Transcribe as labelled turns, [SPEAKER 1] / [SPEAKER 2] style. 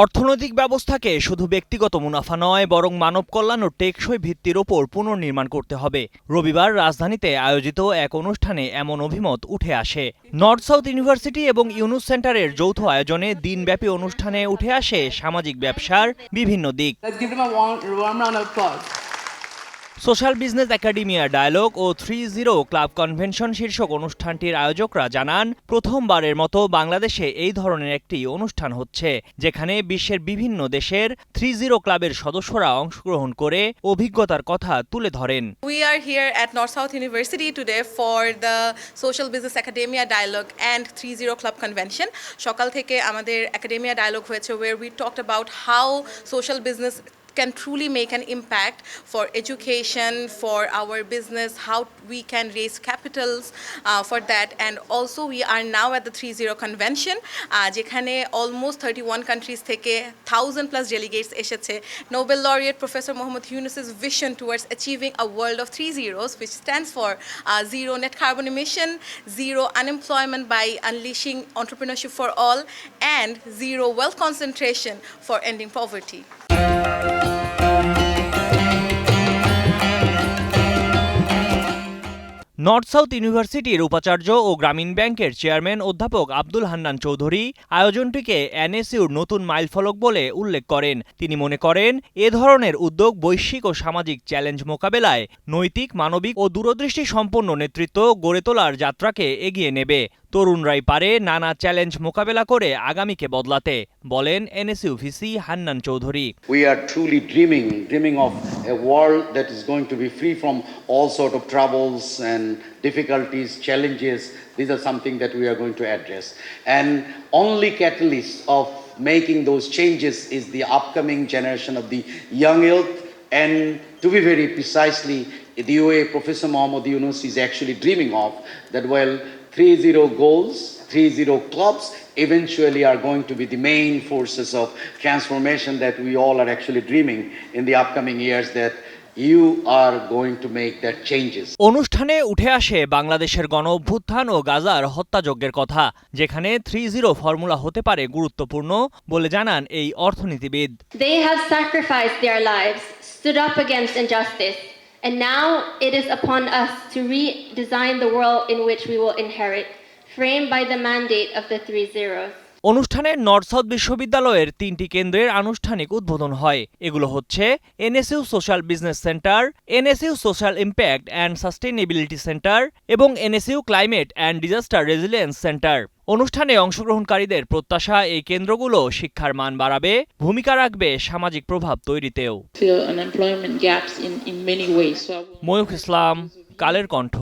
[SPEAKER 1] অর্থনৈতিক ব্যবস্থাকে শুধু ব্যক্তিগত মুনাফা নয় বরং মানব কল্যাণ ও টেকসই ভিত্তির ওপর পুনর্নির্মাণ করতে হবে। রবিবার রাজধানীতে আয়োজিত এক অনুষ্ঠানে এমন অভিমত উঠে আসে। নর্থ সাউথ ইউনিভার্সিটি এবং ইউনুস সেন্টারের যৌথ আয়োজনে দিনব্যাপী অনুষ্ঠানে উঠে আসে সামাজিক ব্যবসার বিভিন্ন দিক। সোশ্যাল বিজনেস একাডেমিয়া ডায়ালগ ও 30 ক্লাব কনভেনশন শীর্ষক অনুষ্ঠানটির আয়োজকরা জানান, প্রথমবারের মতো বাংলাদেশে এই ধরনের একটি অনুষ্ঠান হচ্ছে, যেখানে বিশ্বের বিভিন্ন দেশের 30 ক্লাবের সদস্যরা অংশগ্রহণ করে অভিজ্ঞতার কথা তুলে ধরেন।
[SPEAKER 2] We are here at North South University today for the Social Business Academia Dialogue and 30 Club Convention. সকাল থেকে আমাদের Academia Dialogue হয়েছে, where we talked about how social business can truly make an impact for education, for our business, how we can raise capitals for that. And also we are now at the 30 convention, যেখানে almost 31 countries থেকে 1000 plus delegates এসেছে। Nobel laureate Professor Muhammad Yunus's vision towards achieving a world of 3 zeros, which stands for zero net carbon emission, zero unemployment by unleashing entrepreneurship for all, and zero wealth concentration for ending poverty.
[SPEAKER 1] North south ইউনিভার্সিটির উপাচার্য ও গ্রামীণ ব্যাংকের chairman অধ্যাপক আব্দুল হান্নান চৌধুরী আয়োজনটিকে এনএসইউর নতুন মাইলফলক বলে উল্লেখ করেন। তিনি মনে করেন, এ ধরনের উদ্যোগ বৈশ্বিক ও সামাজিক চ্যালেঞ্জ মোকাবেলায় নৈতিক, মানবিক ও দূরদৃষ্টি সম্পন্ন নেতৃত্ব গড়ে তোলার যাত্রাকে এগিয়ে নেবে। তরুণরাই পারে নানা চ্যালেঞ্জ মোকাবেলা করে আগামীকে বদলাতে, বলেন NSU VC Hannan Chowdhury.
[SPEAKER 3] We are truly dreaming of a world that is going to be free from all sort of troubles and difficulties, challenges. These are something that we are going to address. And only catalyst of making those changes is the upcoming generation of the young youth. And to be very precisely, the way Professor Muhammad Yunus is actually dreaming of, that 30 goals, 30 clubs eventually are going to be the main forces of transformation that we all are actually dreaming in the upcoming years, that you are going to make that changes.
[SPEAKER 1] অনুষ্ঠানে উঠে আসে বাংলাদেশের গণ-অভ্যুত্থান ও গাজার হত্যাযজ্ঞের কথা, যেখানে 30 formula হতে পারে গুরুত্বপূর্ণ বলে জানান এই অর্থনীতিবিদ।
[SPEAKER 4] They have sacrificed their lives, stood up against injustice, and now it is upon us to redesign the world in which we will inherit, framed by the mandate of the 3 zeros.
[SPEAKER 1] অনুষ্ঠানে north south বিশ্ববিদ্যালয়ের 3টি কেন্দ্রের আনুষ্ঠানিক উদ্বোধন হয়। এগুলো হচ্ছে NSU social business centre, NSU social impact and sustainability centre এবং NSU climate and disaster resilience centre. অনুষ্ঠানে অংশগ্রহণকারীদের প্রত্যাশা, এই কেন্দ্রগুলো শিক্ষার মান বাড়াবে, ভূমিকা রাখবে সামাজিক প্রভাব তৈরিতেও।
[SPEAKER 5] unemployment gaps in many ways.
[SPEAKER 1] Mayukh Islam, Kaler Kantho.